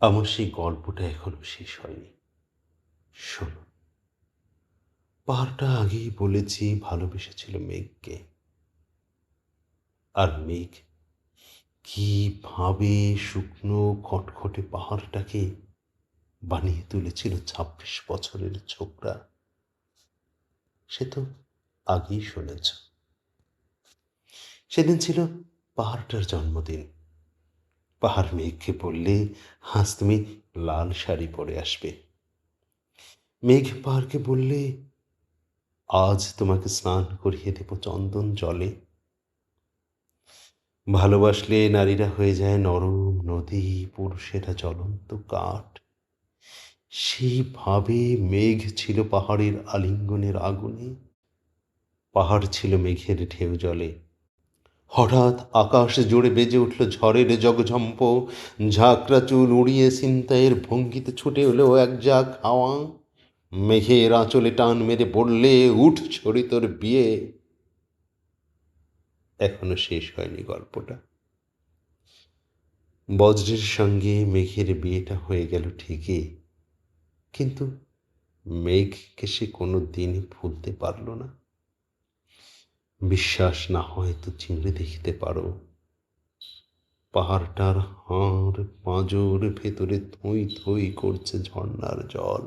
আমার সেই গল্পটা এখনো শেষ হয়নি। শোনো, পাহাড়টা আগেই বলেছি ভালোবেসেছিল মেঘকে। আর মেঘ কিভাবে শুকনো খটখটে পাহাড়টাকে বানিয়ে তুলেছিল ২৬ বছরের ছোকরা, সে তো আগেই শুনেছ। সেদিন ছিল পাহাড়টার জন্মদিন। পাহাড় মেঘকে বললে, আজ তুমি লাল শাড়ি পরে আসবে। মেঘ পাহাড়কে বললে, আজ তোমাকে স্নান করিয়ে দেব চন্দন জলে। ভালোবাসলে নারীরা হয়ে যায় নরম নদী, পুরুষেরা জ্বলন্ত কাঠ। সেইভাবে মেঘ ছিল পাহাড়ের আলিঙ্গনের আগুনে, পাহাড় ছিল মেঘের ঢেউ জলে। হঠাৎ আকাশ জুড়ে বেজে উঠল ঝড়ের জগঝম্প, ঝাঁকড়া চুল উড়িয়ে ছিনতাইয়ের ভঙ্গিতে ছুটে এলো এক ঝাঁক হাওয়া। মেঘের আঁচলে টান মেরে বললে, উঠ ছড়ি তোর বিয়ে। এখনো শেষ হয়নি গল্পটা। বজ্রের সঙ্গে মেঘের বিয়েটা হয়ে গেল ঠিকই, কিন্তু মেঘকে সে কোনো দিনই ভুলতে পারল না। বিশ্বাস না হয় তো চিমড়ে দেখতে পারো, পাহাড়টার হাড় পাঁজর ভেতরে থই থই করছে ঝর্ণার জল।